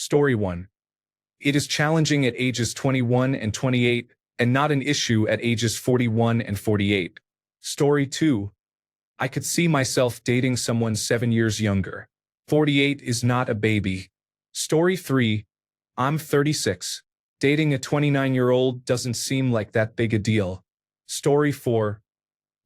Story 1. It is challenging at ages 21 and 28, and not an issue at ages 41 and 48. Story 2. I could see myself dating someone 7 years younger. 48 is not a baby. Story 3. I'm 36. Dating a 29-year-old doesn't seem like that big a deal. Story 4.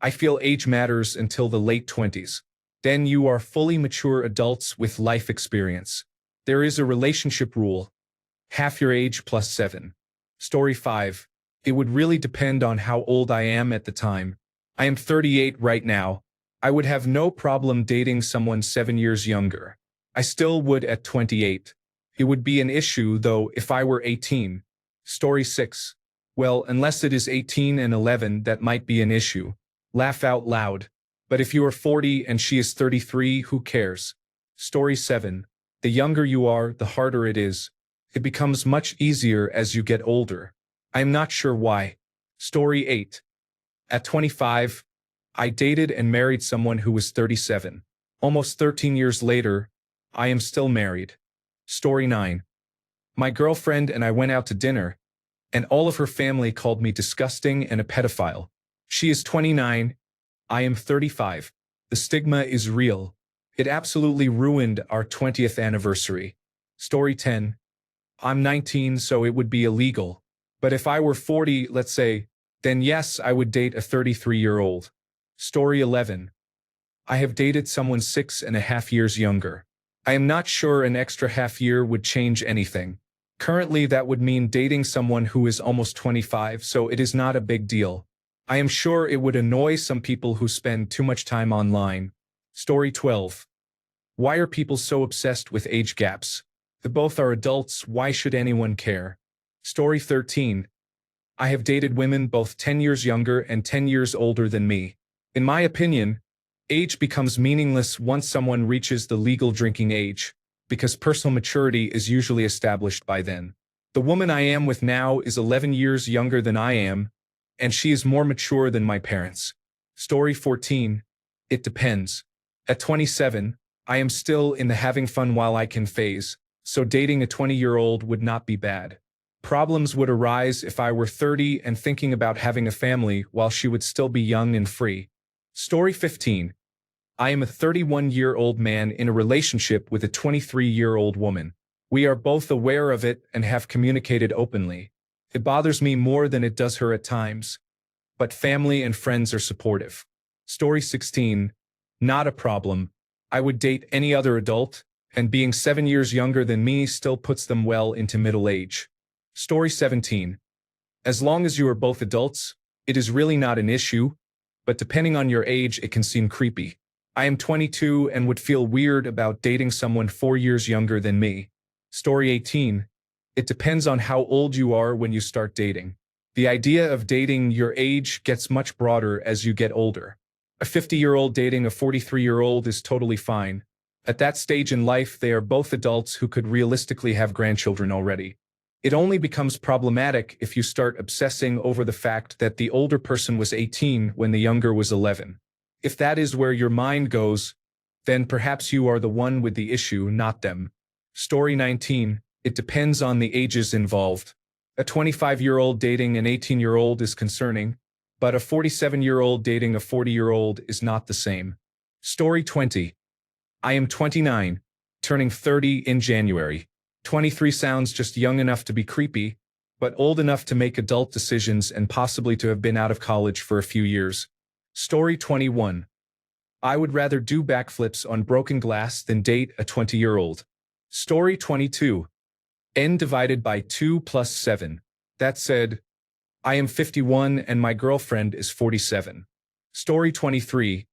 I feel age matters until the late 20s. Then you are fully mature adults with life experience. There is a relationship rule. Half your age plus 7. Story 5. It would really depend on how old I am at the time. I am 38 right now. I would have no problem dating someone 7 years younger. I still would at 28. It would be an issue, though, if I were 18. Story 6. Well, unless it is 18 and 11, that might be an issue. Laugh out loud. But if you are 40 and she is 33, who cares? Story 7. The younger you are, the harder it is. It becomes much easier as you get older. I am not sure why. Story 8. At 25, I dated and married someone who was 37. Almost 13 years later, I am still married. Story 9. My girlfriend and I went out to dinner, and all of her family called me disgusting and a pedophile. She is 29. I am 35. The stigma is real. It absolutely ruined our 20th anniversary. Story 10. I'm 19, so it would be illegal. But if I were 40, let's say, then yes, I would date a 33-year-old. Story 11. I have dated someone 6.5 years younger. I am not sure an extra half year would change anything. Currently, that would mean dating someone who is almost 25, so it is not a big deal. I am sure it would annoy some people who spend too much time online. Story 12. Why are people so obsessed with age gaps? If both are adults, why should anyone care? Story 13. I have dated women both 10 years younger and 10 years older than me. In my opinion, age becomes meaningless once someone reaches the legal drinking age, because personal maturity is usually established by then. The woman I am with now is 11 years younger than I am, and she is more mature than my parents. Story 14. It depends. At 27, I am still in the having fun while I can phase, so dating a 20-year-old would not be bad. Problems would arise if I were 30 and thinking about having a family while she would still be young and free. Story 15. I am a 31-year-old man in a relationship with a 23-year-old woman. We are both aware of it and have communicated openly. It bothers me more than it does her at times, but family and friends are supportive. Story 16. Not a problem. I would date any other adult, and being 7 years younger than me still puts them well into middle age. Story 17. As long as you are both adults, it is really not an issue, but depending on your age, it can seem creepy. I am 22 and would feel weird about dating someone 4 years younger than me. Story 18. It depends on how old you are when you start dating. The idea of dating your age gets much broader as you get older. A 50-year-old dating a 43-year-old is totally fine. At that stage in life, they are both adults who could realistically have grandchildren already. It only becomes problematic if you start obsessing over the fact that the older person was 18 when the younger was 11. If that is where your mind goes, then perhaps you are the one with the issue, not them. Story 19. It depends on the ages involved. A 25-year-old dating an 18-year-old is concerning, but a 47-year-old dating a 40-year-old is not the same. Story 20. I am 29, turning 30 in January. 23 sounds just young enough to be creepy, but old enough to make adult decisions and possibly to have been out of college for a few years. Story 21. I would rather do backflips on broken glass than date a 20-year-old. Story 22. N divided by 2 plus 7. That said, I am 51 and my girlfriend is 47. Story 23.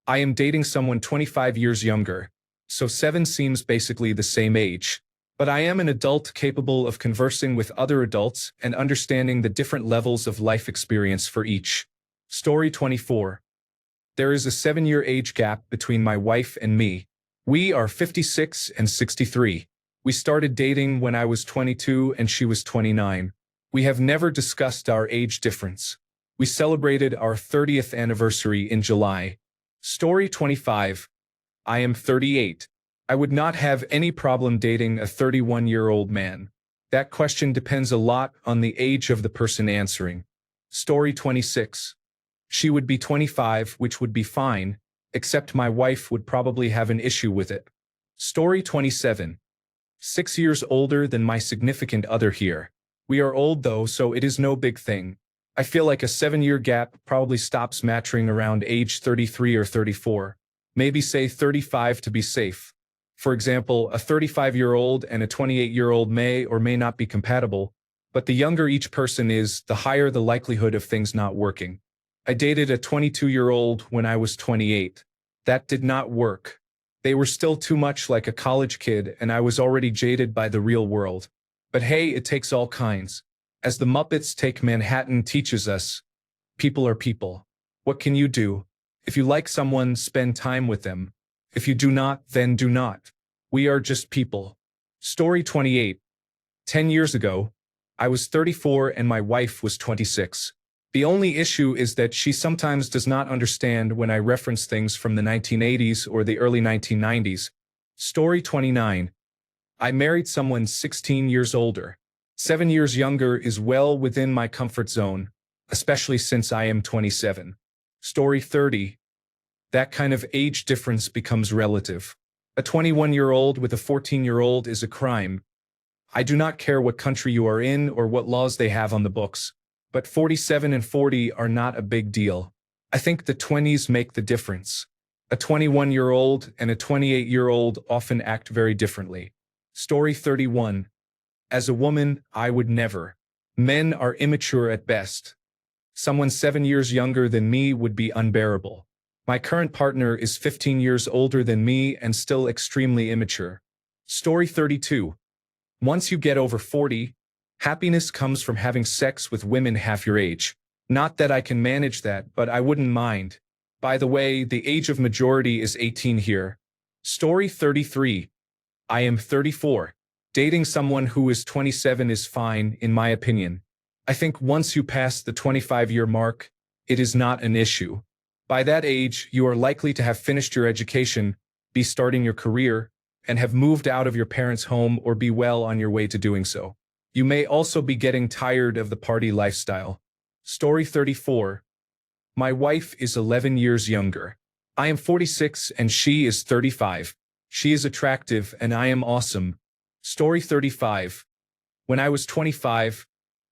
I am dating someone 25 years younger, so 7 seems basically the same age. But I am an adult capable of conversing with other adults and understanding the different levels of life experience for each. Story 24. There is a 7-year age gap between my wife and me. We are 56 and 63. We started dating when I was 22 and she was 29. We have never discussed our age difference. We celebrated our 30th anniversary in July. Story 25. I am 38. I would not have any problem dating a 31-year-old man. That question depends a lot on the age of the person answering. Story 26. She would be 25, which would be fine, except my wife would probably have an issue with it. Story 27. 6 years older than my significant other here. We are old though, so it is no big thing. I feel like a 7-year gap probably stops matching around age 33 or 34. Maybe say 35 to be safe. For example, a 35-year-old and a 28-year-old may or may not be compatible, but the younger each person is, the higher the likelihood of things not working. I dated a 22-year-old when I was 28. That did not work. They were still too much like a college kid, and I was already jaded by the real world. But hey, it takes all kinds. As the Muppets Take Manhattan teaches us, people are people. What can you do? If you like someone, spend time with them. If you do not, then do not. We are just people. Story 28. 10 years ago, I was 34 and my wife was 26. The only issue is that she sometimes does not understand when I reference things from the 1980s or the early 1990s. Story 29. I married someone 16 years older. 7 years younger is well within my comfort zone, especially since I am 27. Story 30. That kind of age difference becomes relative. A 21-year-old with a 14-year-old is a crime. I do not care what country you are in or what laws they have on the books, but 47 and 40 are not a big deal. I think the 20s make the difference. A 21-year-old and a 28-year-old often act very differently. Story 31. As a woman, I would never. Men are immature at best. Someone 7 years younger than me would be unbearable. My current partner is 15 years older than me and still extremely immature. Story 32. Once you get over 40, happiness comes from having sex with women half your age. Not that I can manage that, but I wouldn't mind. By the way, the age of majority is 18 here. Story 33. I am 34. Dating someone who is 27 is fine, in my opinion. I think once you pass the 25-year mark, it is not an issue. By that age, you are likely to have finished your education, be starting your career, and have moved out of your parents' home or be well on your way to doing so. You may also be getting tired of the party lifestyle. Story 34. My wife is 11 years younger. I am 46 and she is 35. She is attractive and I am awesome. Story 35. When I was 25,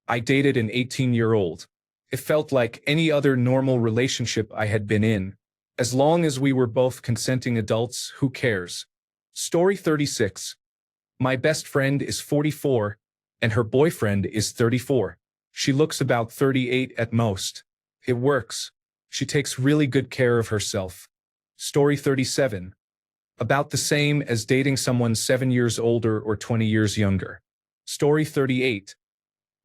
I dated an 18-year-old. It felt like any other normal relationship I had been in. As long as we were both consenting adults, who cares? Story 36. My best friend is 44, and her boyfriend is 34. She looks about 38 at most. It works. She takes really good care of herself. Story 37. About the same as dating someone 7 years older or 20 years younger. Story 38.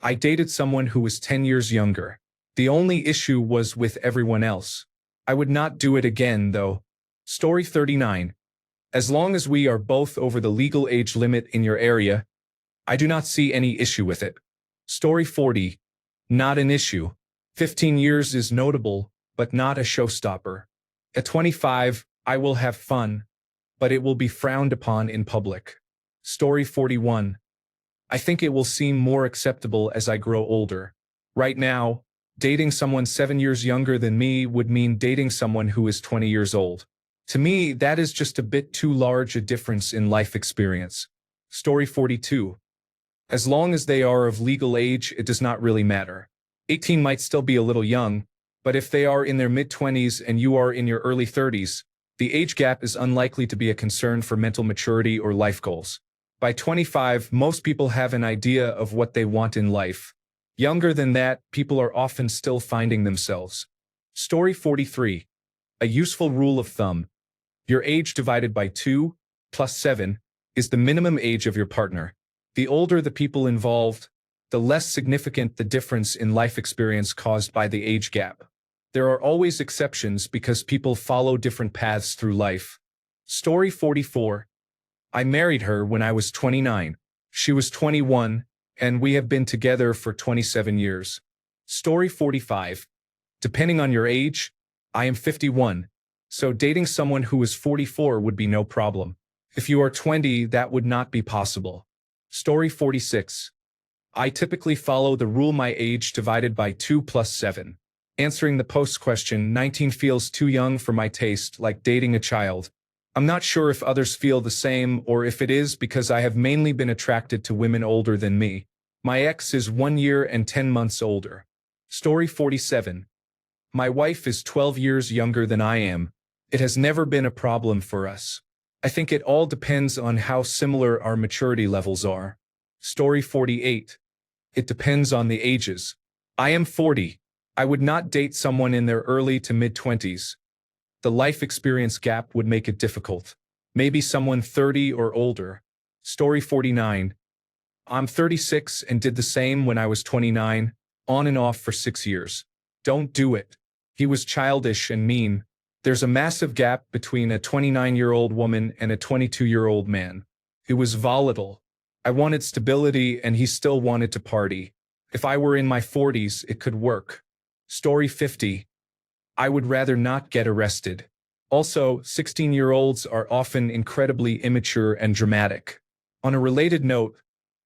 I dated someone who was 10 years younger. The only issue was with everyone else. I would not do it again, though. Story 39. As long as we are both over the legal age limit in your area, I do not see any issue with it. Story 40. Not an issue. 15 years is notable, but not a showstopper. At 25, I will have fun, but it will be frowned upon in public. Story 41. I think it will seem more acceptable as I grow older. Right now, dating someone 7 years younger than me would mean dating someone who is 20 years old. To me, that is just a bit too large a difference in life experience. Story 42. As long as they are of legal age, it does not really matter. 18 might still be a little young, but if they are in their mid-20s and you are in your early 30s, the age gap is unlikely to be a concern for mental maturity or life goals. By 25, most people have an idea of what they want in life. Younger than that, people are often still finding themselves. Story 43. A useful rule of thumb. Your age divided by 2 plus 7 is the minimum age of your partner. The older the people involved, the less significant the difference in life experience caused by the age gap. There are always exceptions because people follow different paths through life. Story 44. I married her when I was 29. She was 21, and we have been together for 27 years. Story 45. Depending on your age, I am 51, so dating someone who is 44 would be no problem. If you are 20, that would not be possible. Story 46. I typically follow the rule my age divided by 2 plus 7. Answering the post question, 19 feels too young for my taste, like dating a child. I'm not sure if others feel the same or if it is because I have mainly been attracted to women older than me. My ex is 1 year and 10 months older. Story 47. My wife is 12 years younger than I am. It has never been a problem for us. I think it all depends on how similar our maturity levels are. Story 48. It depends on the ages. I am 40. I would not date someone in their early to mid-20s. The life experience gap would make it difficult. Maybe someone 30 or older. Story 49. I'm 36 and did the same when I was 29, on and off for 6 years. Don't do it. He was childish and mean. There's a massive gap between a 29-year-old woman and a 22-year-old man. It was volatile. I wanted stability and he still wanted to party. If I were in my 40s, it could work. Story 50. I would rather not get arrested. Also, 16-year-olds are often incredibly immature and dramatic. On a related note,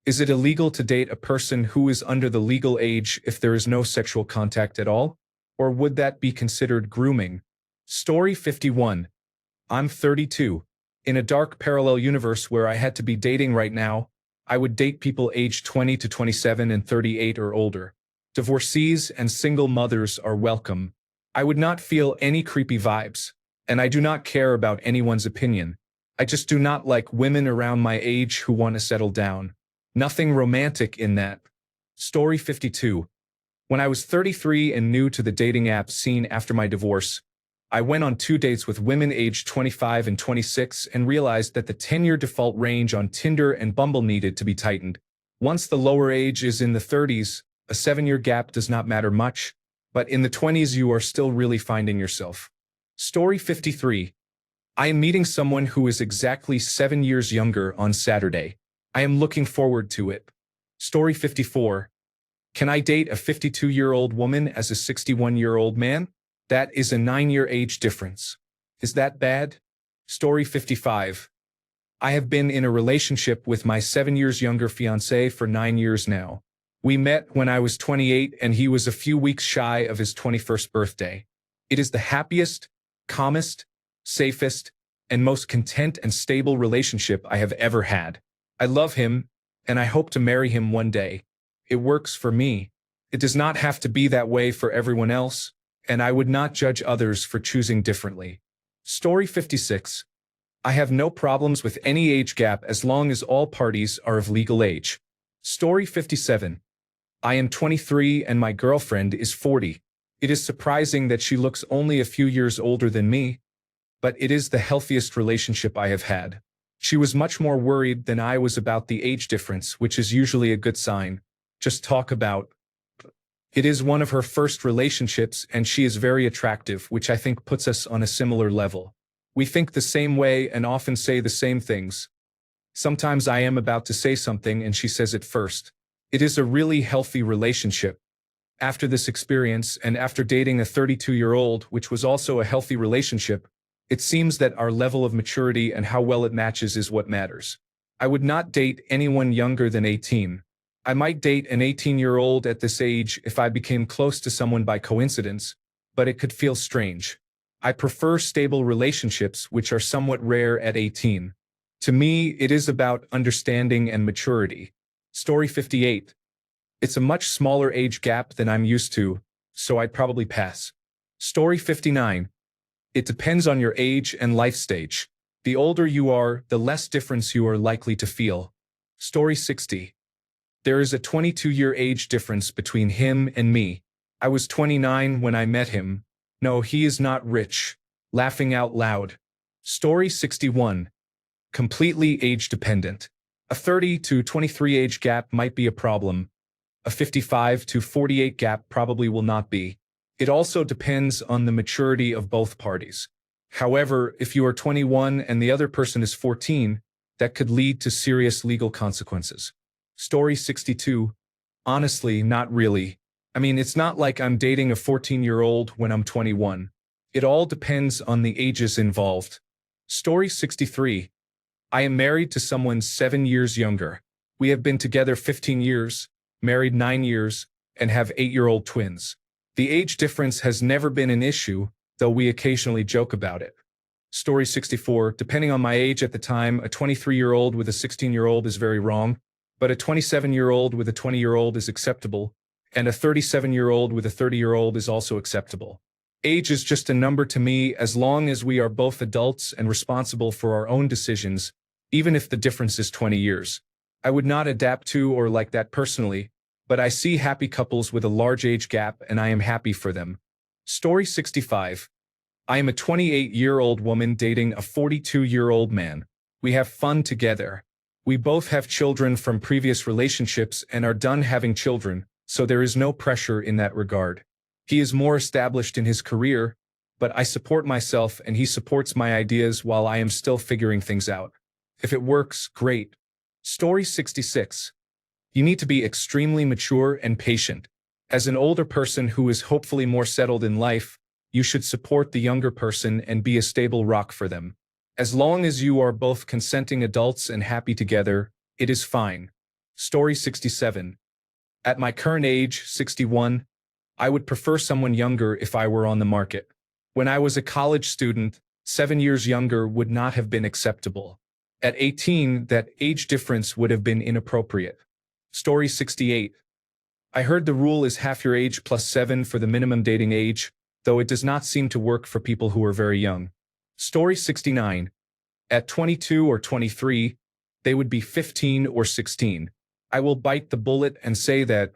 is it illegal to date a person who is under the legal age if there is no sexual contact at all? Or would that be considered grooming? Story 51. I'm 32. In a dark parallel universe where I had to be dating right now, I would date people aged 20 to 27 and 38 or older. Divorcees and single mothers are welcome. I would not feel any creepy vibes, and I do not care about anyone's opinion. I just do not like women around my age who want to settle down. Nothing romantic in that. Story 52. When I was 33 and new to the dating app scene after my divorce, I went on 2 dates with women aged 25 and 26 and realized that the 10-year default range on Tinder and Bumble needed to be tightened. Once the lower age is in the 30s, a 7-year gap does not matter much, but in the 20s you are still really finding yourself. Story 53. I am meeting someone who is exactly 7 years younger on Saturday. I am looking forward to it. Story 54. Can I date a 52-year-old woman as a 61-year-old man? That is a 9-year age difference. Is that bad? Story 55. I have been in a relationship with my 7 years younger fiancé for 9 years now. We met when I was 28 and he was a few weeks shy of his 21st birthday. It is the happiest, calmest, safest, and most content and stable relationship I have ever had. I love him, and I hope to marry him one day. It works for me. It does not have to be that way for everyone else, and I would not judge others for choosing differently. Story 56. I have no problems with any age gap as long as all parties are of legal age. Story 57. I am 23 and my girlfriend is 40. It is surprising that she looks only a few years older than me, but it is the healthiest relationship I have had. She was much more worried than I was about the age difference, which is usually a good sign. Just talk about. It is one of her first relationships and she is very attractive, which I think puts us on a similar level. We think the same way and often say the same things. Sometimes I am about to say something and she says it first. It is a really healthy relationship. After this experience and after dating a 32-year-old, which was also a healthy relationship, it seems that our level of maturity and how well it matches is what matters. I would not date anyone younger than 18. I might date an 18-year-old at this age if I became close to someone by coincidence, but it could feel strange. I prefer stable relationships, which are somewhat rare at 18. To me, it is about understanding and maturity. Story 58. It's a much smaller age gap than I'm used to, so I'd probably pass. Story 59. It depends on your age and life stage. The older you are, the less difference you are likely to feel. Story 60. There is a 22-year age difference between him and me. I was 29 when I met him. No, he is not rich. Laughing out loud. Story 61. Completely age-dependent. A 30 to 23 age gap might be a problem. A 55 to 48 gap probably will not be. It also depends on the maturity of both parties. However, if you are 21 and the other person is 14, that could lead to serious legal consequences. Story 62. Honestly, not really. I mean, it's not like I'm dating a 14-year-old when I'm 21. It all depends on the ages involved. Story 63. I am married to someone 7 years younger. We have been together 15 years, married 9 years, and have 8-year-old twins. The age difference has never been an issue, though we occasionally joke about it. Story 64. Depending on my age at the time, a 23-year-old with a 16-year-old is very wrong, but a 27-year-old with a 20-year-old is acceptable, and a 37-year-old with a 30-year-old is also acceptable. Age is just a number to me as long as we are both adults and responsible for our own decisions, even if the difference is 20 years. I would not adapt to or like that personally, but I see happy couples with a large age gap and I am happy for them. Story 65. I am a 28-year-old woman dating a 42-year-old man. We have fun together. We both have children from previous relationships and are done having children, so there is no pressure in that regard. He is more established in his career, but I support myself and he supports my ideas while I am still figuring things out. If it works, great. Story 66. You need to be extremely mature and patient. As an older person who is hopefully more settled in life, you should support the younger person and be a stable rock for them. As long as you are both consenting adults and happy together, it is fine. Story 67. At my current age, 61, I would prefer someone younger if I were on the market. When I was a college student, 7 years younger would not have been acceptable. At 18, that age difference would have been inappropriate. Story 68. I heard the rule is half your age plus 7 for the minimum dating age, though it does not seem to work for people who are very young. Story 69. At 22 or 23, they would be 15 or 16. I will bite the bullet and say that,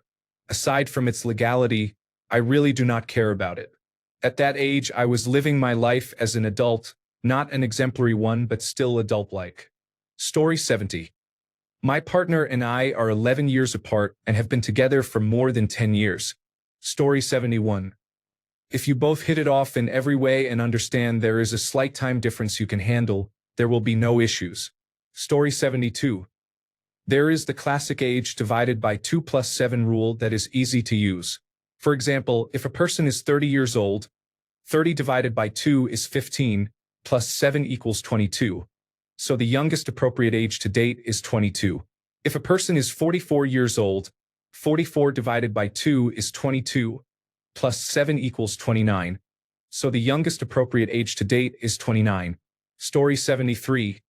aside from its legality, I really do not care about it. At that age, I was living my life as an adult, not an exemplary one but still adult-like. Story 70. My partner and I are 11 years apart and have been together for more than 10 years. Story 71. If you both hit it off in every way and understand there is a slight time difference you can handle, there will be no issues. Story 72. There is the classic age divided by 2 plus 7 rule that is easy to use. For example, if a person is 30 years old, 30 divided by 2 is 15, plus 7 equals 22. So the youngest appropriate age to date is 22. If a person is 44 years old, 44 divided by 2 is 22, plus 7 equals 29. So the youngest appropriate age to date is 29. Story 73.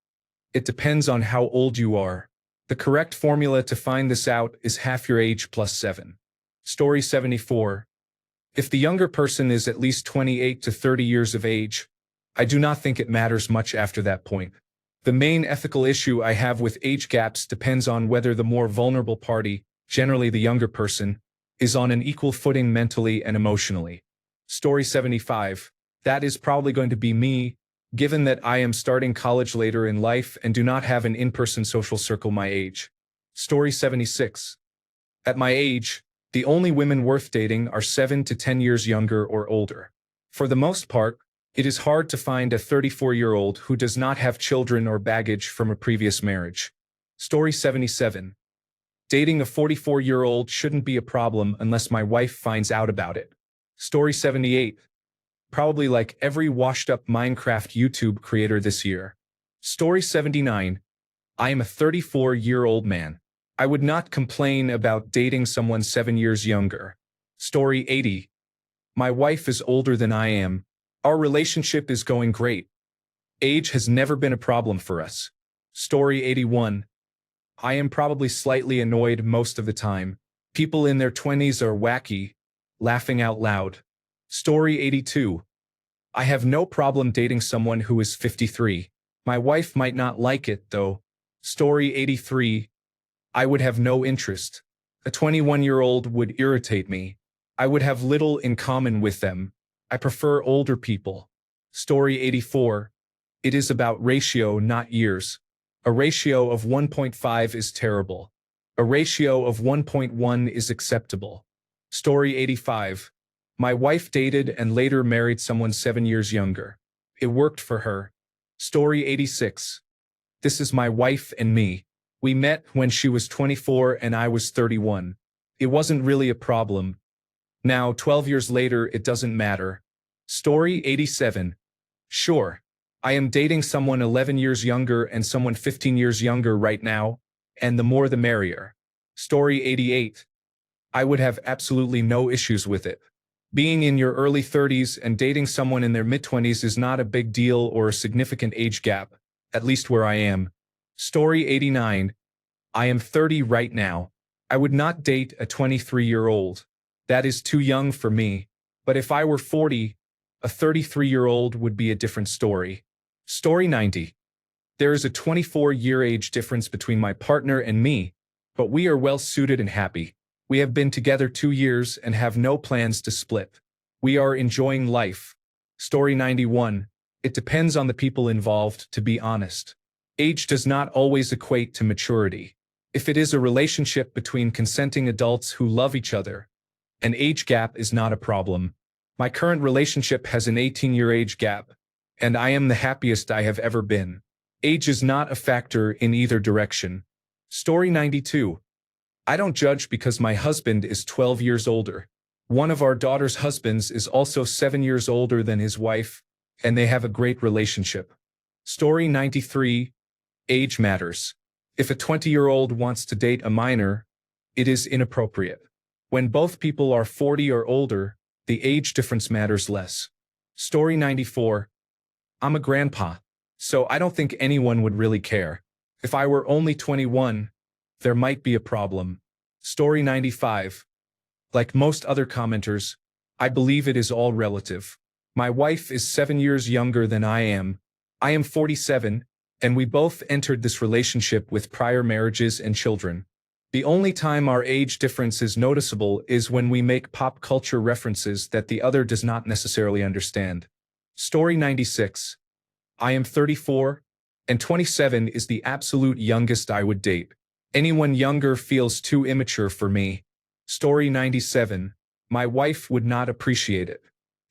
It depends on how old you are. The correct formula to find this out is half your age plus 7. Story 74. If the younger person is at least 28 to 30 years of age, I do not think it matters much after that point. The main ethical issue I have with age gaps depends on whether the more vulnerable party, generally the younger person, is on an equal footing mentally and emotionally. Story 75. That is probably going to be me, given that I am starting college later in life and do not have an in-person social circle my age. Story 76. At my age, the only women worth dating are 7 to 10 years younger or older. For the most part, it is hard to find a 34-year-old who does not have children or baggage from a previous marriage. Story 77. Dating a 44-year-old shouldn't be a problem unless my wife finds out about it. Story 78. Probably like every washed-up Minecraft YouTube creator this year. Story 79. I am a 34-year-old man. I would not complain about dating someone 7 years younger. Story 80. My wife is older than I am. Our relationship is going great. Age has never been a problem for us. Story 81. I am probably slightly annoyed most of the time. People in their 20s are wacky, laughing out loud. Story 82. I have no problem dating someone who is 53. My wife might not like it, though. Story 83. I would have no interest. A 21-year-old would irritate me. I would have little in common with them. I prefer older people. Story 84. It is about ratio, not years. A ratio of 1.5 is terrible. A ratio of 1.1 is acceptable. Story 85. My wife dated and later married someone 7 years younger. It worked for her. Story 86. This is my wife and me. We met when she was 24 and I was 31. It wasn't really a problem. Now, 12 years later, it doesn't matter. Story 87. Sure. I am dating someone 11 years younger and someone 15 years younger right now, and the more the merrier. Story 88. I would have absolutely no issues with it. Being in your early 30s and dating someone in their mid-20s is not a big deal or a significant age gap, at least where I am. Story 89. I am 30 right now. I would not date a 23-year-old. That is too young for me. But if I were 40, a 33-year-old would be a different story. Story 90. There is a 24-year age difference between my partner and me, but we are well suited and happy. We have been together 2 years and have no plans to split. We are enjoying life. Story 91. It depends on the people involved, to be honest. Age does not always equate to maturity. If it is a relationship between consenting adults who love each other, an age gap is not a problem. My current relationship has an 18-year age gap, and I am the happiest I have ever been. Age is not a factor in either direction. Story 92. I don't judge because my husband is 12 years older. One of our daughter's husbands is also 7 years older than his wife, and they have a great relationship. Story 93. Age matters. If a 20-year-old wants to date a minor, it is inappropriate. When both people are 40 or older, the age difference matters less. Story 94. I'm a grandpa, so I don't think anyone would really care. If I were only 21, there might be a problem. Story 95. Like most other commenters, I believe it is all relative. My wife is 7 years younger than I am. I am 47, and we both entered this relationship with prior marriages and children. The only time our age difference is noticeable is when we make pop culture references that the other does not necessarily understand. Story 96. I am 34, and 27 is the absolute youngest I would date. Anyone younger feels too immature for me. Story 97. My wife would not appreciate it.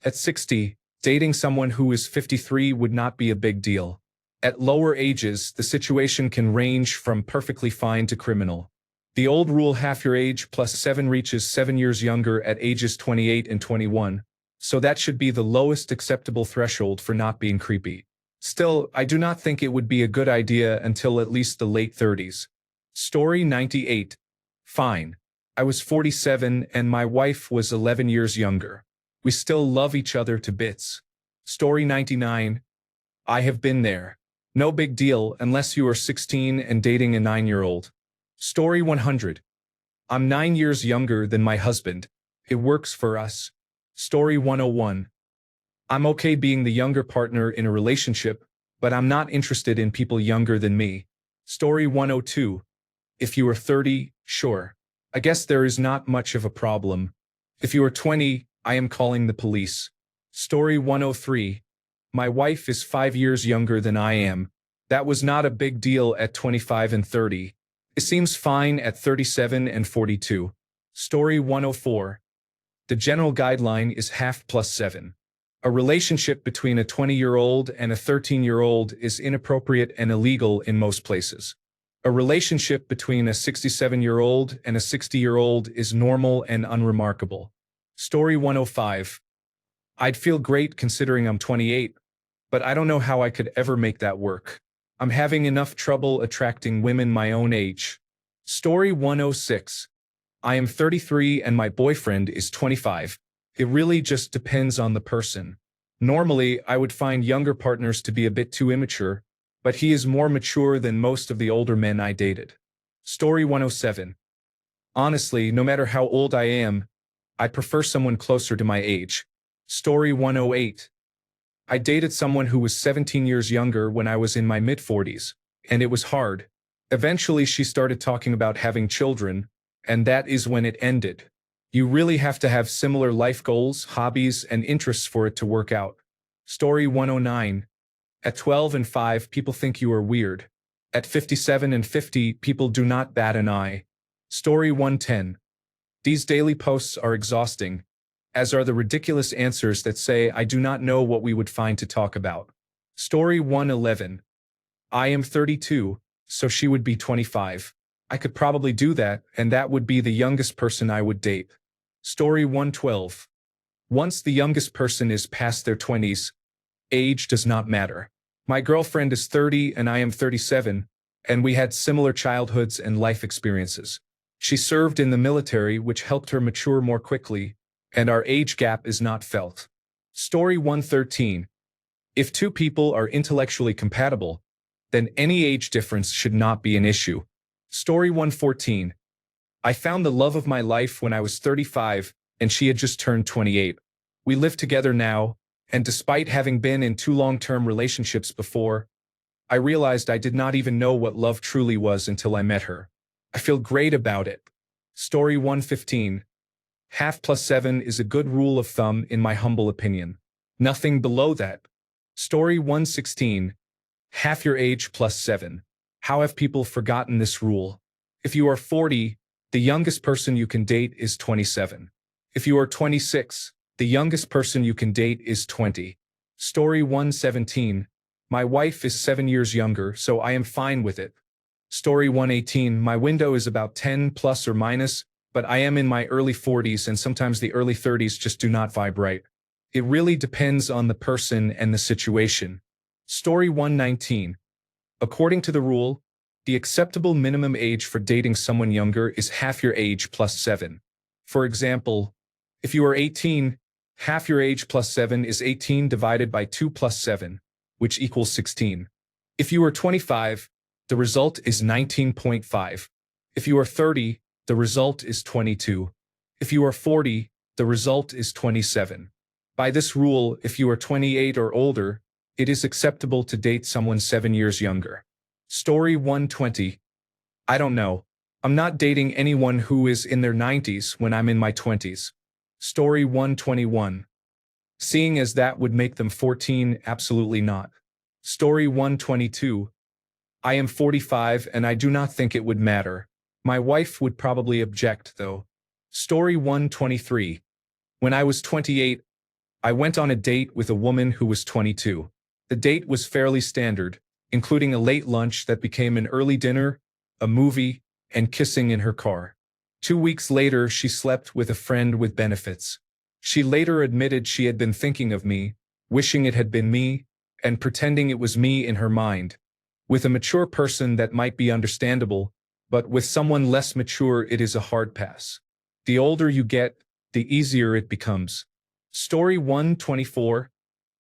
At 60, dating someone who is 53 would not be a big deal. At lower ages, the situation can range from perfectly fine to criminal. The old rule half your age plus 7 reaches 7 years younger at ages 28 and 21, so that should be the lowest acceptable threshold for not being creepy. Still, I do not think it would be a good idea until at least the late 30s. Story 98. Fine. I was 47 and my wife was 11 years younger. We still love each other to bits. Story 99. I have been there. No big deal unless you are 16 and dating a 9-year-old. Story 100. I'm 9 years younger than my husband. It works for us. Story 101. I'm okay being the younger partner in a relationship, but I'm not interested in people younger than me. Story 102. If you are 30, sure. I guess there is not much of a problem. If you are 20, I am calling the police. Story 103. My wife is 5 years younger than I am. That was not a big deal at 25 and 30. It seems fine at 37 and 42. Story 104. The general guideline is half plus 7. A relationship between a 20-year-old and a 13-year-old is inappropriate and illegal in most places. A relationship between a 67-year-old and a 60-year-old is normal and unremarkable. Story 105. I'd feel great considering I'm 28, but I don't know how I could ever make that work. I'm having enough trouble attracting women my own age. Story 106. I am 33 and my boyfriend is 25. It really just depends on the person. Normally, I would find younger partners to be a bit too immature, but he is more mature than most of the older men I dated. Story 107. Honestly, no matter how old I am, I prefer someone closer to my age. Story 108. I dated someone who was 17 years younger when I was in my mid-40s, and it was hard. Eventually, she started talking about having children, and that is when it ended. You really have to have similar life goals, hobbies, and interests for it to work out. Story 109. At 12 and 5, people think you are weird. At 57 and 50, people do not bat an eye. Story 110. These daily posts are exhausting, as are the ridiculous answers that say I do not know what we would find to talk about. Story 111. I am 32, so she would be 25. I could probably do that, and that would be the youngest person I would date. Story 112. Once the youngest person is past their 20s, age does not matter. My girlfriend is 30 and I am 37, and we had similar childhoods and life experiences. She served in the military, which helped her mature more quickly, and our age gap is not felt. Story 113. If two people are intellectually compatible, then any age difference should not be an issue. Story 114. I found the love of my life when I was 35, and she had just turned 28. We live together now, and despite having been in two long-term relationships before, I realized I did not even know what love truly was until I met her. I feel great about it. Story 115. Half plus 7 is a good rule of thumb in my humble opinion. Nothing below that. Story 116. Half your age plus 7. How have people forgotten this rule? If you are 40, the youngest person you can date is 27. If you are 26, the youngest person you can date is 20. Story 117. My wife is 7 years younger, so I am fine with it. Story 118. My window is about 10 plus or minus, but I am in my early 40s and sometimes the early 30s just do not vibe right. It really depends on the person and the situation. Story 119. According to the rule, the acceptable minimum age for dating someone younger is half your age plus 7. For example, if you are 18, half your age plus 7 is 18 divided by 2 plus 7, which equals 16. If you are 25, the result is 19.5. If you are 30, the result is 22. If you are 40, the result is 27. By this rule, if you are 28 or older, it is acceptable to date someone 7 years younger. Story 120. I don't know. I'm not dating anyone who is in their 90s when I'm in my 20s. Story 121. Seeing as that would make them 14, absolutely not. Story 122. I am 45 and I do not think it would matter. My wife would probably object, though. Story 123. When I was 28, I went on a date with a woman who was 22. The date was fairly standard, including a late lunch that became an early dinner, a movie, and kissing in her car. 2 weeks later, she slept with a friend with benefits. She later admitted she had been thinking of me, wishing it had been me, and pretending it was me in her mind. With a mature person that might be understandable, but with someone less mature it is a hard pass. The older you get, the easier it becomes. Story 124.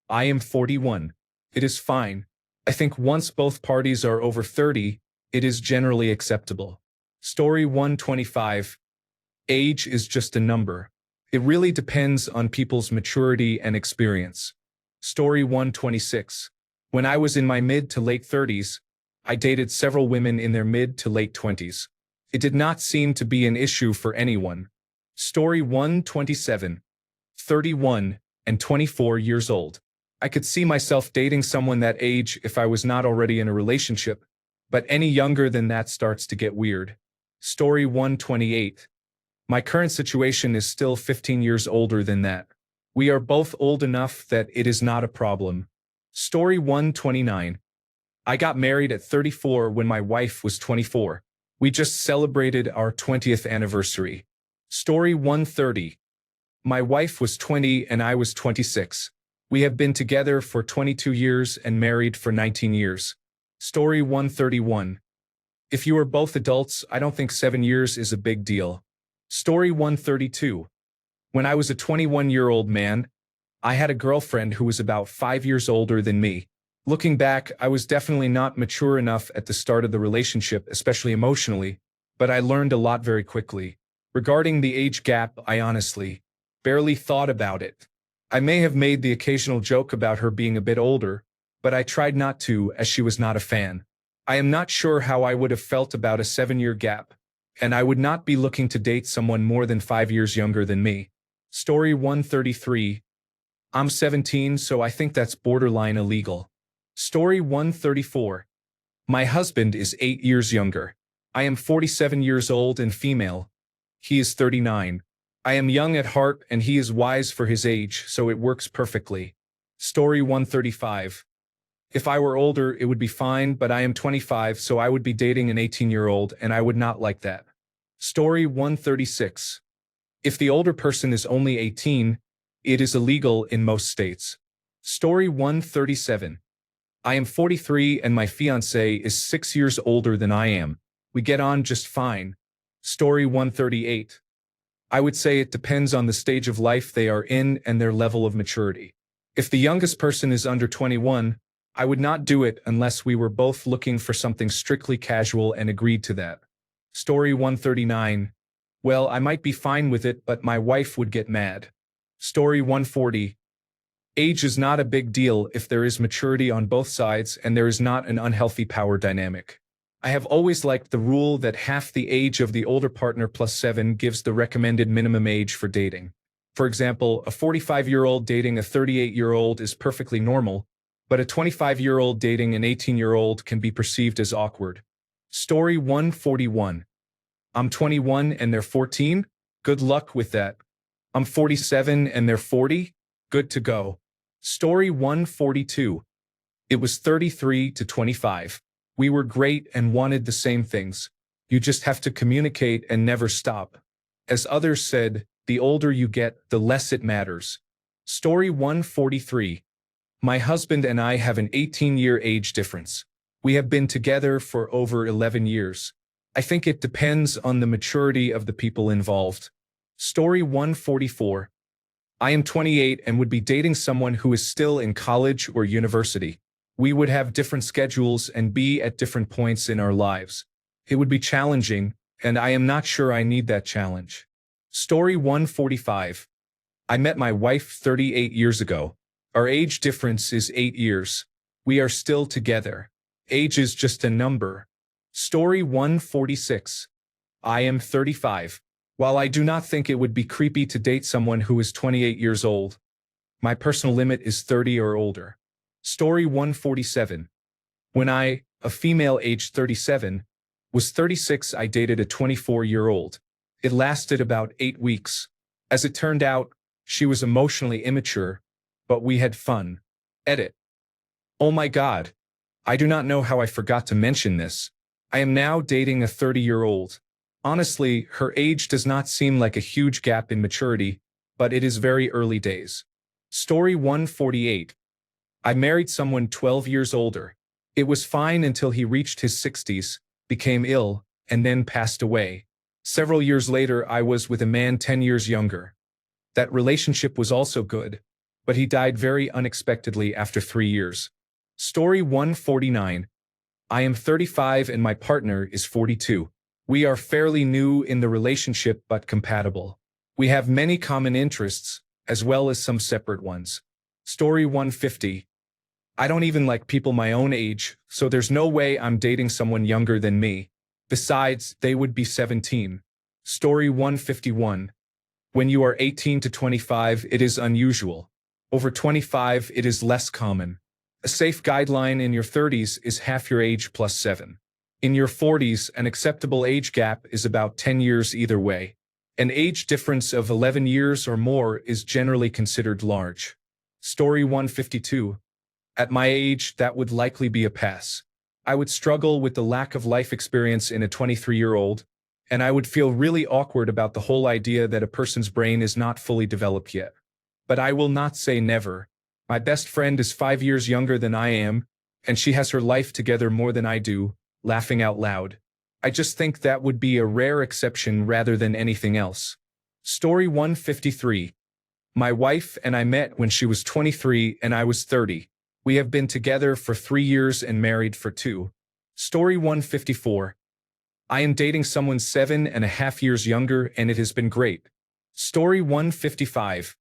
I am 41. It is fine. I think once both parties are over 30, it is generally acceptable. Story 125. Age is just a number. It really depends on people's maturity and experience. Story 126. When I was in my mid to late 30s, I dated several women in their mid to late 20s. It did not seem to be an issue for anyone. Story 127. 31 and 24 years old. I could see myself dating someone that age if I was not already in a relationship, but any younger than that starts to get weird. Story 128. My current situation is still 15 years older than that. We are both old enough that it is not a problem. Story 129. I got married at 34 when my wife was 24. We just celebrated our 20th anniversary. Story 130. My wife was 20 and I was 26. We have been together for 22 years and married for 19 years. Story 131. If you are both adults, I don't think 7 years is a big deal. Story 132. When I was a 21-year-old man, I had a girlfriend who was about 5 years older than me. Looking back, I was definitely not mature enough at the start of the relationship, especially emotionally, but I learned a lot very quickly. Regarding the age gap, I honestly barely thought about it. I may have made the occasional joke about her being a bit older, but I tried not to, as she was not a fan. I am not sure how I would have felt about a 7-year gap, and I would not be looking to date someone more than 5 years younger than me. Story 133. I'm 17, so I think that's borderline illegal. Story 134. My husband is 8 years younger. I am 47 years old and female. He is 39. I am young at heart and he is wise for his age, so it works perfectly. Story 135. If I were older, it would be fine, but I am 25, so I would be dating an 18-year-old and I would not like that. Story 136. If the older person is only 18, it is illegal in most states. Story 137. I am 43 and my fiancé is 6 years older than I am. We get on just fine. Story 138. I would say it depends on the stage of life they are in and their level of maturity. If the youngest person is under 21, I would not do it unless we were both looking for something strictly casual and agreed to that. Story 139. Well, I might be fine with it, but my wife would get mad. Story 140. Age is not a big deal if there is maturity on both sides and there is not an unhealthy power dynamic. I have always liked the rule that half the age of the older partner plus 7 gives the recommended minimum age for dating. For example, a 45-year-old dating a 38-year-old is perfectly normal, but a 25-year-old dating an 18-year-old can be perceived as awkward. Story 141. I'm 21 and they're 14? Good luck with that. I'm 47 and they're 40? Good to go. Story 142. It was 33 to 25. We were great and wanted the same things. You just have to communicate and never stop. As others said, the older you get, the less it matters. Story 143. My husband and I have an 18-year age difference. We have been together for over 11 years. I think it depends on the maturity of the people involved. Story 144. I am 28 and would be dating someone who is still in college or university. We would have different schedules and be at different points in our lives. It would be challenging, and I am not sure I need that challenge. Story 145. I met my wife 38 years ago. Our age difference is 8 years. We are still together. Age is just a number. Story 146. I am 35. While I do not think it would be creepy to date someone who is 28 years old, my personal limit is 30 or older. Story 147. When I, a female aged 37, was 36, I dated a 24-year-old. It lasted about 8 weeks. As it turned out, she was emotionally immature, but we had fun. Edit. Oh my God. I do not know how I forgot to mention this. I am now dating a 30-year-old. Honestly, her age does not seem like a huge gap in maturity, but it is very early days. Story 148. I married someone 12 years older. It was fine until he reached his 60s, became ill, and then passed away. Several years later, I was with a man 10 years younger. That relationship was also good, but he died very unexpectedly after 3 years. Story 149. I am 35 and my partner is 42. We are fairly new in the relationship but compatible. We have many common interests, as well as some separate ones. Story 150. I don't even like people my own age, so there's no way I'm dating someone younger than me. Besides, they would be 17. Story 151. When you are 18 to 25, it is unusual. Over 25, it is less common. A safe guideline in your 30s is half your age plus 7. In your 40s, an acceptable age gap is about 10 years either way. An age difference of 11 years or more is generally considered large. Story 152. At my age, that would likely be a pass. I would struggle with the lack of life experience in a 23-year-old, and I would feel really awkward about the whole idea that a person's brain is not fully developed yet. But I will not say never. My best friend is 5 years younger than I am, and she has her life together more than I do, laughing out loud. I just think that would be a rare exception rather than anything else. Story 153. My wife and I met when she was 23 and I was 30. We have been together for 3 years and married for 2. Story 154. I am dating someone 7.5 years younger and it has been great. Story 155.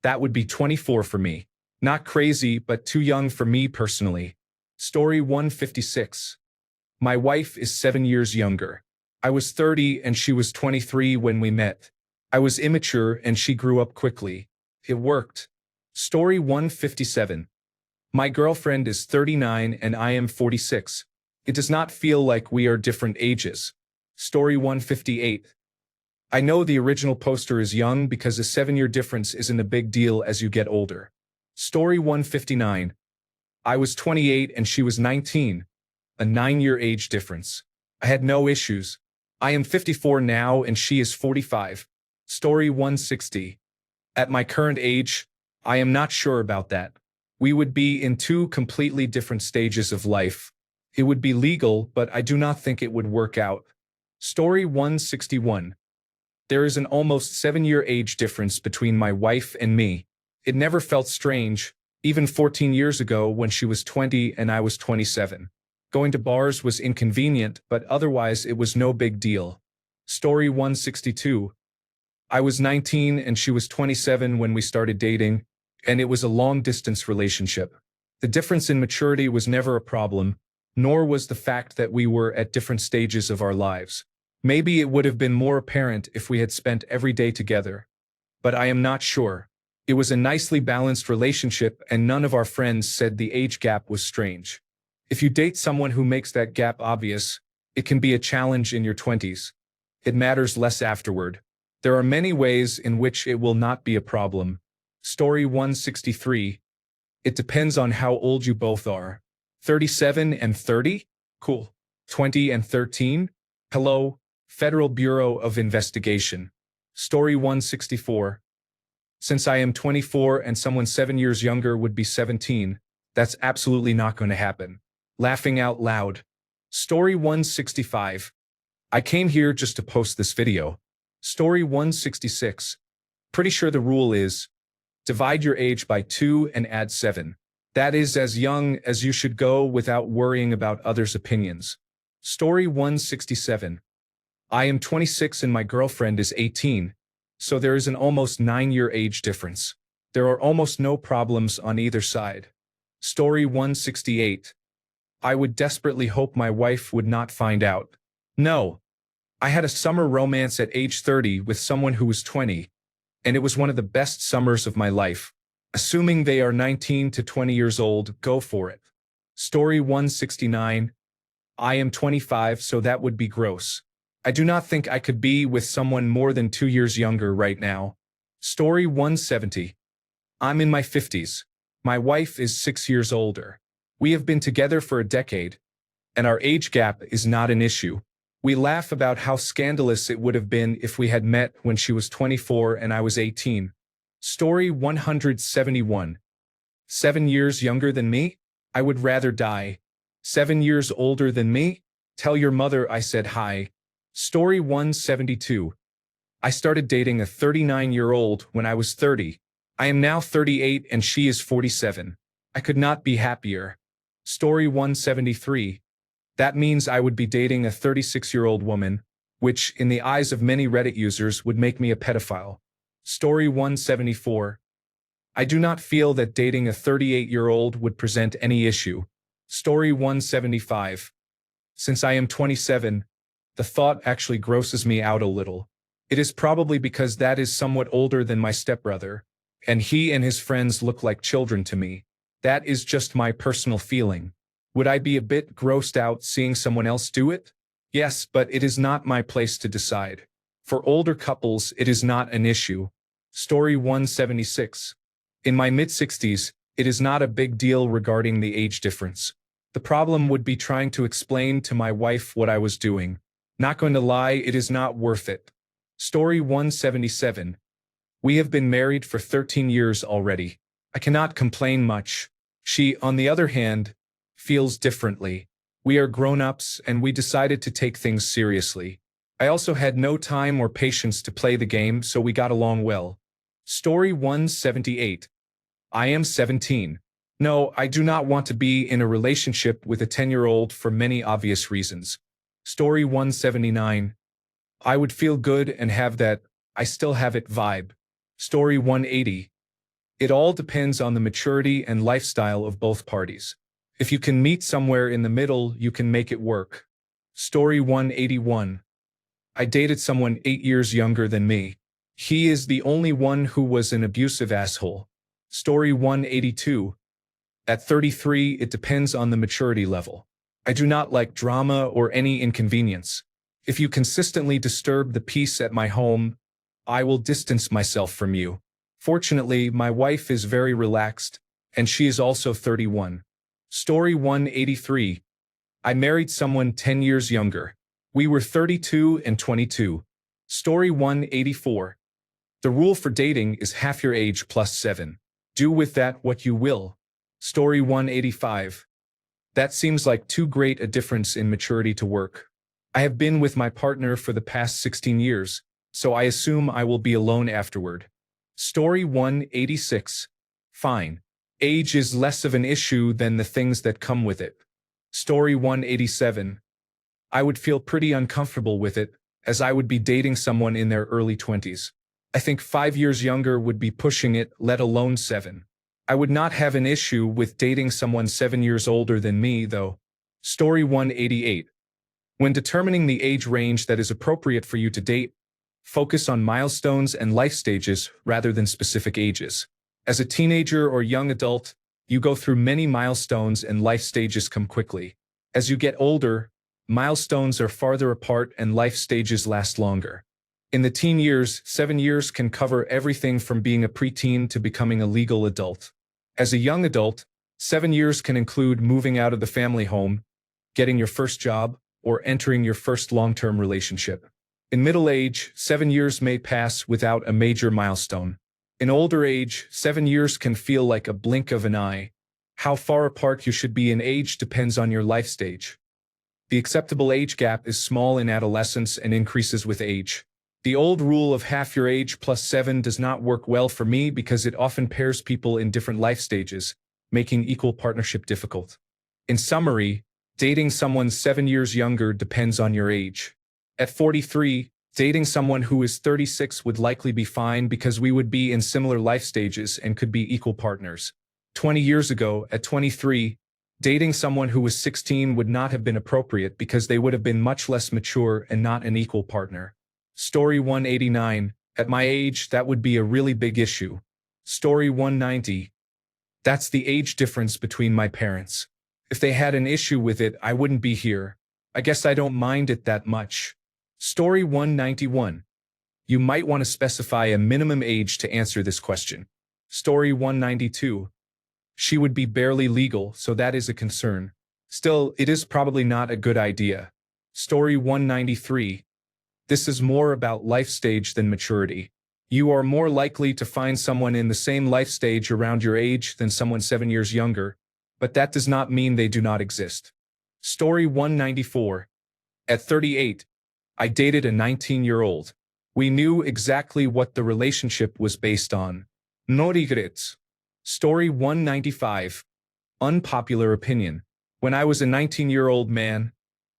That would be 24 for me. Not crazy, but too young for me personally. Story 156. My wife is 7 years younger. I was 30 and she was 23 when we met. I was immature and she grew up quickly. It worked. Story 157. My girlfriend is 39 and I am 46. It does not feel like we are different ages. Story 158. I know the original poster is young because a 7-year difference isn't a big deal as you get older. Story 159. I was 28 and she was 19. A 9-year age difference. I had no issues. I am 54 now and she is 45. Story 160. At my current age, I am not sure about that. We would be in two completely different stages of life. It would be legal, but I do not think it would work out. Story 161. There is an almost 7-year age difference between my wife and me. It never felt strange, even 14 years ago when she was 20 and I was 27. Going to bars was inconvenient, but otherwise it was no big deal. Story 162. I was 19 and she was 27 when we started dating, and it was a long-distance relationship. The difference in maturity was never a problem, nor was the fact that we were at different stages of our lives. Maybe it would have been more apparent if we had spent every day together. But I am not sure. It was a nicely balanced relationship and none of our friends said the age gap was strange. If you date someone who makes that gap obvious, it can be a challenge in your 20s. It matters less afterward. There are many ways in which it will not be a problem. Story 163. It depends on how old you both are. 37 and 30? Cool. 20 and 13? Hello, Federal Bureau of Investigation. Story 164. Since I am 24 and someone 7 years younger would be 17, that's absolutely not going to happen. Laughing out loud. Story 165. I came here just to post this video. Story 166. Pretty sure the rule is, divide your age by 2 and add 7. That is as young as you should go without worrying about others' opinions. Story 167. I am 26 and my girlfriend is 18, so there is an almost 9-year age difference. There are almost no problems on either side. Story 168. I would desperately hope my wife would not find out. No. I had a summer romance at age 30 with someone who was 20, and it was one of the best summers of my life. Assuming they are 19 to 20 years old, go for it. Story 169. I am 25, so that would be gross. I do not think I could be with someone more than 2 years younger right now. Story 170. I'm in my 50s. My wife is 6 years older. We have been together for a decade, and our age gap is not an issue. We laugh about how scandalous it would have been if we had met when she was 24 and I was 18. Story 171. 7 years younger than me? I would rather die. 7 years older than me? Tell your mother I said hi. Story 172. I started dating a 39-year-old when I was 30. I am now 38 and she is 47. I could not be happier. Story 173. That means I would be dating a 36-year-old woman, which, in the eyes of many Reddit users, would make me a pedophile. Story 174. I do not feel that dating a 38-year-old would present any issue. Story 175. Since I am 27, the thought actually grosses me out a little. It is probably because that is somewhat older than my stepbrother, and he and his friends look like children to me. That is just my personal feeling. Would I be a bit grossed out seeing someone else do it? Yes, but it is not my place to decide. For older couples, it is not an issue. Story 176. In my mid-60s, it is not a big deal regarding the age difference. The problem would be trying to explain to my wife what I was doing. Not going to lie, it is not worth it. Story 177. We have been married for 13 years already. I cannot complain much. She, on the other hand, feels differently. We are grown-ups and we decided to take things seriously. I also had no time or patience to play the game, so we got along well. Story 178. I am 17. No, I do not want to be in a relationship with a 10-year-old for many obvious reasons. Story 179. I would feel good and have that I still have it vibe. Story 180. It all depends on the maturity and lifestyle of both parties. If you can meet somewhere in the middle, you can make it work. Story 181. I dated someone 8 years younger than me. He is the only one who was an abusive asshole. Story 182. At 33, it depends on the maturity level. I do not like drama or any inconvenience. If you consistently disturb the peace at my home, I will distance myself from you. Fortunately, my wife is very relaxed, and she is also 31. Story 183. I married someone 10 years younger. We were 32 and 22. Story 184. The rule for dating is half your age plus 7. Do with that what you will. Story 185. That seems like too great a difference in maturity to work. I have been with my partner for the past 16 years, so I assume I will be alone afterward. Story 186. Fine. Age is less of an issue than the things that come with it. Story 187. I would feel pretty uncomfortable with it, as I would be dating someone in their early 20s. I think 5 years younger would be pushing it, let alone 7. I would not have an issue with dating someone 7 years older than me, though. Story 188. When determining the age range that is appropriate for you to date, focus on milestones and life stages rather than specific ages. As a teenager or young adult, you go through many milestones and life stages come quickly. As you get older, milestones are farther apart and life stages last longer. In the teen years, 7 years can cover everything from being a preteen to becoming a legal adult. As a young adult, 7 years can include moving out of the family home, getting your first job, or entering your first long-term relationship. In middle age, 7 years may pass without a major milestone. In older age, 7 years can feel like a blink of an eye. How far apart you should be in age depends on your life stage. The acceptable age gap is small in adolescence and increases with age. The old rule of half your age plus 7 does not work well for me because it often pairs people in different life stages, making equal partnership difficult. In summary, dating someone 7 years younger depends on your age. At 43, dating someone who is 36 would likely be fine because we would be in similar life stages and could be equal partners. 20 years ago, at 23, dating someone who was 16 would not have been appropriate because they would have been much less mature and not an equal partner. Story 189. At my age, that would be a really big issue. Story 190. That's the age difference between my parents. If they had an issue with it, I wouldn't be here. I guess I don't mind it that much. Story 191. You might want to specify a minimum age to answer this question. Story 192. She would be barely legal, so that is a concern. Still, it is probably not a good idea. Story 193. This is more about life stage than maturity. You are more likely to find someone in the same life stage around your age than someone 7 years younger, but that does not mean they do not exist. Story 194. At 38, I dated a 19-year-old. We knew exactly what the relationship was based on. No regrets. Story 195. Unpopular opinion. When I was a 19-year-old man,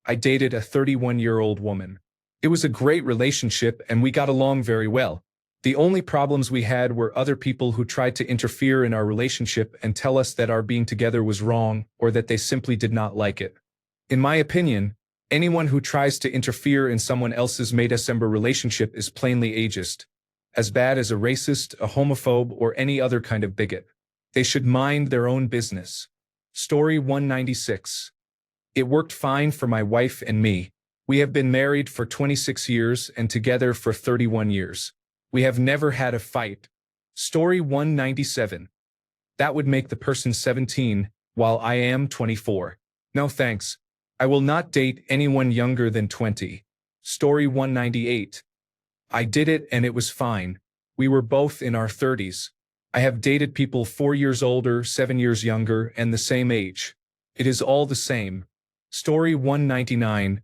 I dated a 31-year-old woman. It was a great relationship and we got along very well. The only problems we had were other people who tried to interfere in our relationship and tell us that our being together was wrong or that they simply did not like it. In my opinion, anyone who tries to interfere in someone else's made-December relationship is plainly ageist, as bad as a racist, a homophobe, or any other kind of bigot. They should mind their own business. Story 196. It worked fine for my wife and me. We have been married for 26 years and together for 31 years. We have never had a fight. Story 197. That would make the person 17, while I am 24. No thanks. I will not date anyone younger than 20. Story 198. I did it and it was fine. We were both in our 30s. I have dated people 4 years older, 7 years younger, and the same age. It is all the same. Story 199.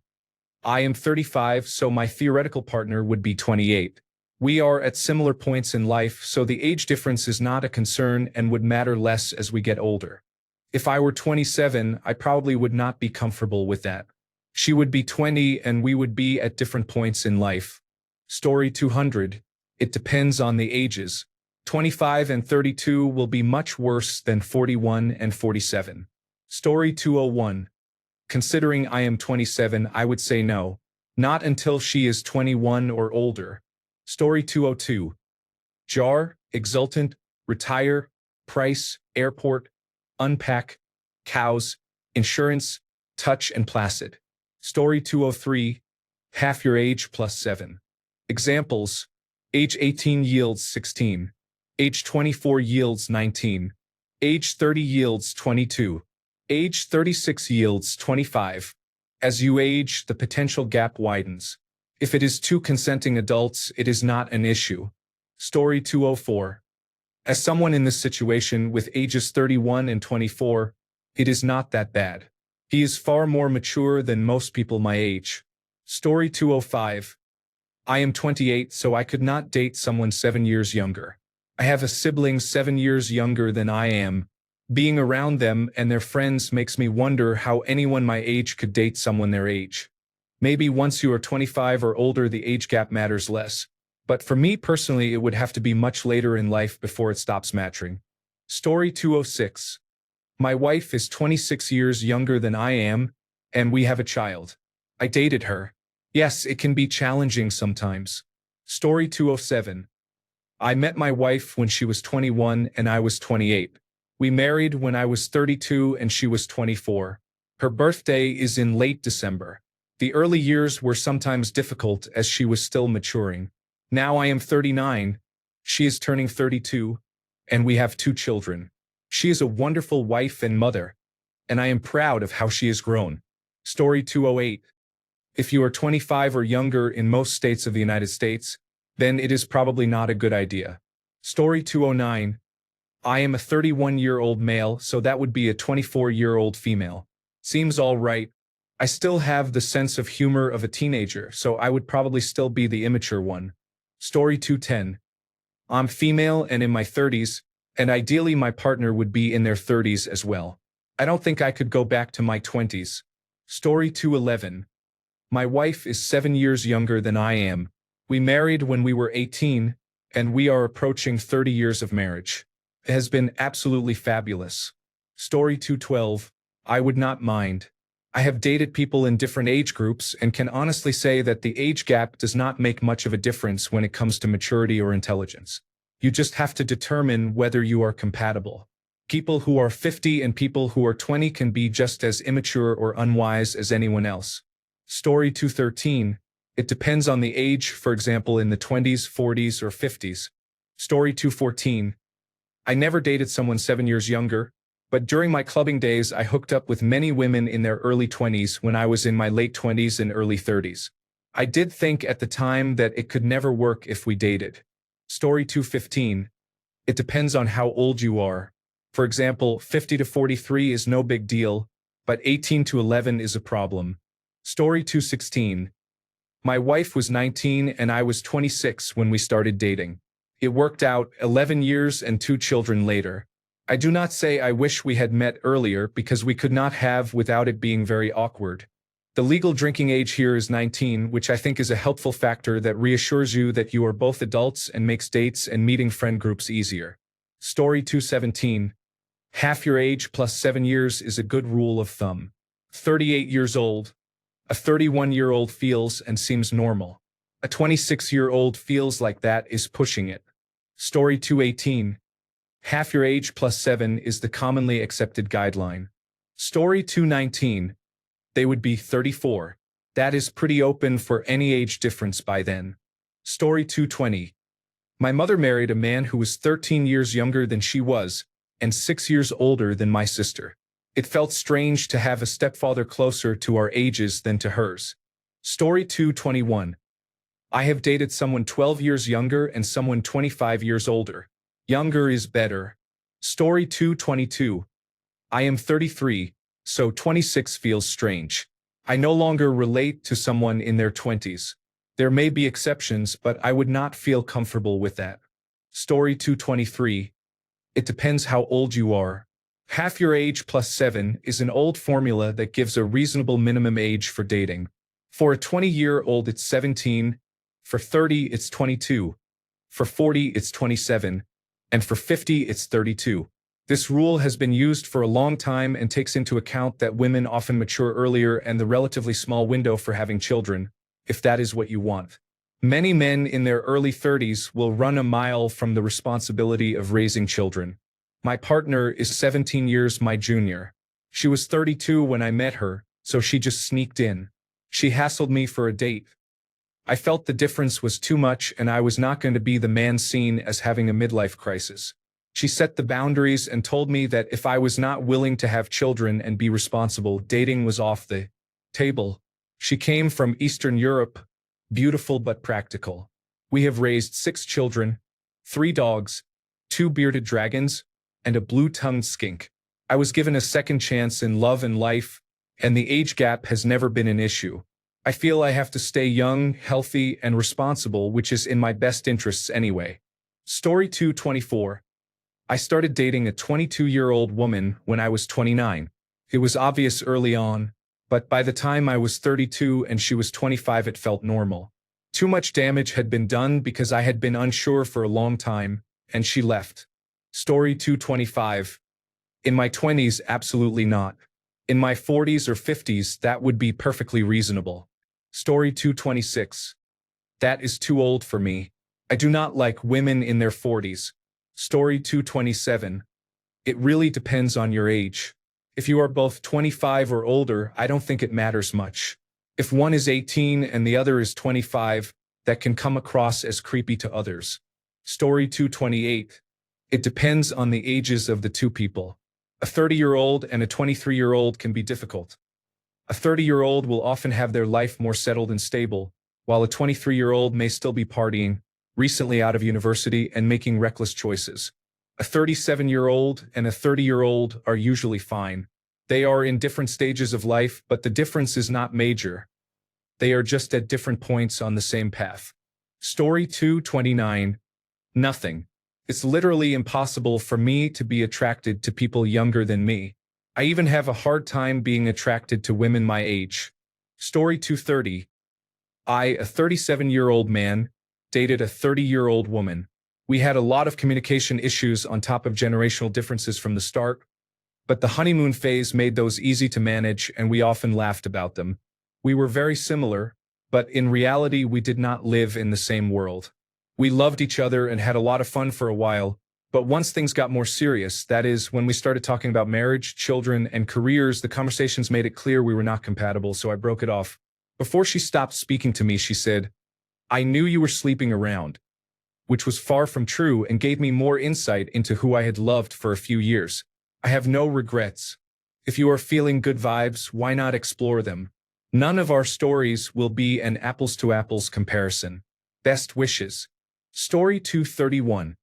I am 35, so my theoretical partner would be 28. We are at similar points in life, so the age difference is not a concern and would matter less as we get older. If I were 27, I probably would not be comfortable with that. She would be 20 and we would be at different points in life. Story 200. It depends on the ages. 25 and 32 will be much worse than 41 and 47. Story 201. Considering I am 27, I would say no. Not until she is 21 or older. Story 202. Jar, exultant, retire, price, airport, unpack, cows, insurance, touch and placid. Story 203. Half your age plus 7. Examples. Age 18 yields 16. Age 24 yields 19. Age 30 yields 22. Age 36 yields 25. As you age, the potential gap widens. If it is two consenting adults, it is not an issue. Story 204. As someone in this situation with ages 31 and 24, it is not that bad. He is far more mature than most people my age. Story 205. I am 28, so I could not date someone 7 years younger. I have a sibling 7 years younger than I am. Being around them and their friends makes me wonder how anyone my age could date someone their age. Maybe once you are 25 or older the age gap matters less. But for me personally it would have to be much later in life before it stops mattering. Story 206. My wife is 26 years younger than I am, and we have a child. I dated her. Yes, it can be challenging sometimes. Story 207. I met my wife when she was 21 and I was 28. We married when I was 32 and she was 24. Her birthday is in late December. The early years were sometimes difficult as she was still maturing. Now I am 39, she is turning 32, and we have 2 children. She is a wonderful wife and mother, and I am proud of how she has grown. Story 208. If you are 25 or younger in most states of the United States, then it is probably not a good idea. Story 209. I am a 31-year-old male, so that would be a 24-year-old female. Seems all right. I still have the sense of humor of a teenager, so I would probably still be the immature one. Story 210. I'm female and in my 30s, and ideally my partner would be in their 30s as well. I don't think I could go back to my 20s. Story 211. My wife is 7 years younger than I am. We married when we were 18, and we are approaching 30 years of marriage. It has been absolutely fabulous. Story 212. I would not mind. I have dated people in different age groups and can honestly say that the age gap does not make much of a difference when it comes to maturity or intelligence. You just have to determine whether you are compatible. People who are 50 and people who are 20 can be just as immature or unwise as anyone else. Story 213. It depends on the age, for example in the 20s, 40s, or 50s. Story 214. I never dated someone 7 years younger, but during my clubbing days I hooked up with many women in their early 20s when I was in my late 20s and early 30s. I did think at the time that it could never work if we dated. Story 215. It depends on how old you are. For example, 50 to 43 is no big deal, but 18 to 11 is a problem. Story 216. My wife was 19 and I was 26 when we started dating. It worked out 11 years and 2 children later. I do not say I wish we had met earlier because we could not have without it being very awkward. The legal drinking age here is 19, which I think is a helpful factor that reassures you that you are both adults and makes dates and meeting friend groups easier. Story 217. Half your age plus 7 years is a good rule of thumb. 38 years old. A 31-year-old feels and seems normal. A 26-year-old feels like that is pushing it. Story 218. Half your age plus 7 is the commonly accepted guideline. Story 219. They would be 34. That is pretty open for any age difference by then. Story 220. My mother married a man who was 13 years younger than she was, and 6 years older than my sister. It felt strange to have a stepfather closer to our ages than to hers. Story 221. I have dated someone 12 years younger and someone 25 years older. Younger is better. Story 222. I am 33, so 26 feels strange. I no longer relate to someone in their 20s. There may be exceptions, but I would not feel comfortable with that. Story 223. It depends how old you are. Half your age plus 7 is an old formula that gives a reasonable minimum age for dating. For a 20-year-old it's 17, for 30 it's 22, for 40 it's 27, and for 50 it's 32. This rule has been used for a long time and takes into account that women often mature earlier and the relatively small window for having children, if that is what you want. Many men in their early 30s will run a mile from the responsibility of raising children. My partner is 17 years my junior. She was 32 when I met her, so she just sneaked in. She hassled me for a date. I felt the difference was too much and I was not going to be the man seen as having a midlife crisis. She set the boundaries and told me that if I was not willing to have children and be responsible, dating was off the table. She came from Eastern Europe, beautiful but practical. We have raised 6 children, 3 dogs, 2 bearded dragons, and a blue-tongued skink. I was given a second chance in love and life, and the age gap has never been an issue. I feel I have to stay young, healthy, and responsible, which is in my best interests anyway. Story 224. I started dating a 22-year-old woman when I was 29. It was obvious early on, but by the time I was 32 and she was 25 it felt normal. Too much damage had been done because I had been unsure for a long time, and she left. Story 225. In my 20s, absolutely not. In my 40s or 50s, that would be perfectly reasonable. Story 226. That is too old for me. I do not like women in their 40s. Story 227. It really depends on your age. If you are both 25 or older, I don't think it matters much. If one is 18 and the other is 25, that can come across as creepy to others. Story 228. It depends on the ages of the two people. A 30-year-old and a 23-year-old can be difficult. A 30-year-old will often have their life more settled and stable, while a 23-year-old may still be partying, recently out of university and making reckless choices. A 37-year-old and a 30-year-old are usually fine. They are in different stages of life, but the difference is not major. They are just at different points on the same path. Story 229. Nothing. It's literally impossible for me to be attracted to people younger than me. I even have a hard time being attracted to women my age. Story 230. I, a 37-year-old man, dated a 30-year-old woman. We had a lot of communication issues on top of generational differences from the start, but the honeymoon phase made those easy to manage and we often laughed about them. We were very similar, but in reality we did not live in the same world. We loved each other and had a lot of fun for a while, but once things got more serious, that is, when we started talking about marriage, children, and careers, the conversations made it clear we were not compatible, so I broke it off. Before she stopped speaking to me, she said, "I knew you were sleeping around," which was far from true and gave me more insight into who I had loved for a few years. I have no regrets. If you are feeling good vibes, why not explore them? None of our stories will be an apples-to-apples comparison. Best wishes. Story 231.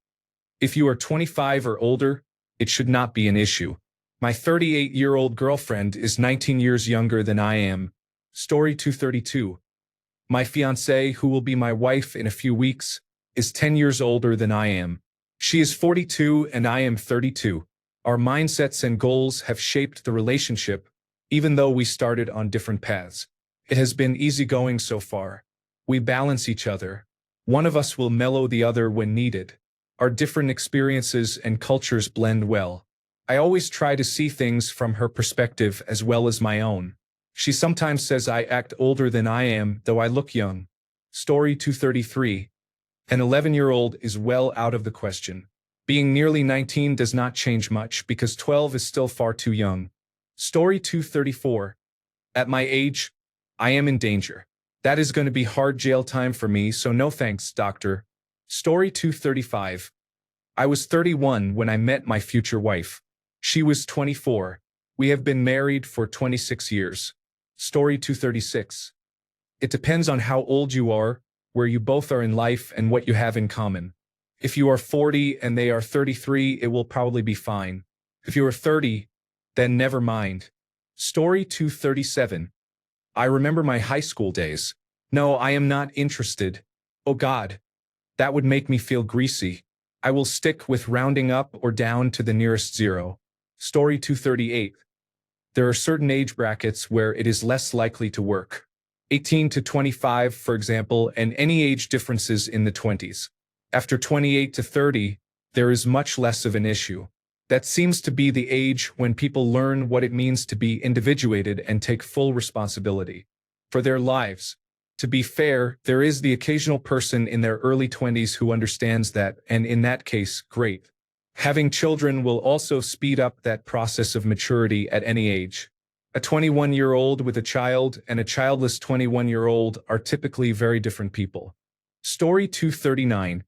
If you are 25 or older, it should not be an issue. My 38-year-old girlfriend is 19 years younger than I am. Story 232. My fiancée, who will be my wife in a few weeks, is 10 years older than I am. She is 42 and I am 32. Our mindsets and goals have shaped the relationship, even though we started on different paths. It has been easygoing so far. We balance each other. One of us will mellow the other when needed. Our different experiences and cultures blend well. I always try to see things from her perspective as well as my own. She sometimes says I act older than I am, though I look young. Story 233. An 11-year-old is well out of the question. Being nearly 19 does not change much because 12 is still far too young. Story 234. At my age, I am in danger. That is going to be hard jail time for me, so no thanks, doctor. Story 235. I was 31 when I met my future wife. She was 24. We have been married for 26 years. Story 236. It depends on how old you are, where you both are in life, and what you have in common. If you are 40 and they are 33, it will probably be fine. If you are 30, then never mind. Story 237. I remember my high school days. No, I am not interested. Oh God. That would make me feel greasy. I will stick with rounding up or down to the nearest zero. Story 238. There are certain age brackets where it is less likely to work. 18 to 25, for example, and any age differences in the 20s. After 28 to 30, there is much less of an issue. That seems to be the age when people learn what it means to be individuated and take full responsibility for their lives. To be fair, there is the occasional person in their early 20s who understands that, and in that case, great. Having children will also speed up that process of maturity at any age. A 21-year-old with a child and a childless 21-year-old are typically very different people. Story 239.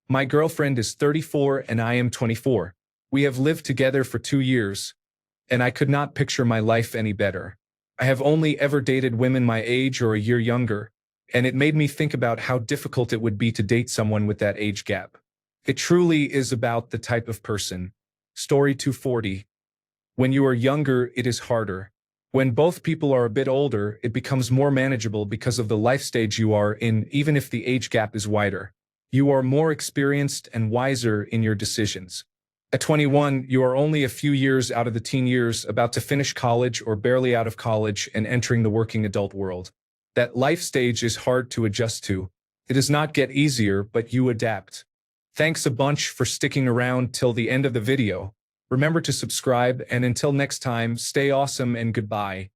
My girlfriend is 34 and I am 24. We have lived together for 2 years, and I could not picture my life any better. I have only ever dated women my age or a year younger, and it made me think about how difficult it would be to date someone with that age gap. It truly is about the type of person. Story 240. When you are younger, it is harder. When both people are a bit older, it becomes more manageable because of the life stage you are in, even if the age gap is wider. You are more experienced and wiser in your decisions. At 21, you are only a few years out of the teen years, about to finish college or barely out of college and entering the working adult world. That life stage is hard to adjust to. It does not get easier, but you adapt. Thanks a bunch for sticking around till the end of the video. Remember to subscribe, and until next time, stay awesome and goodbye.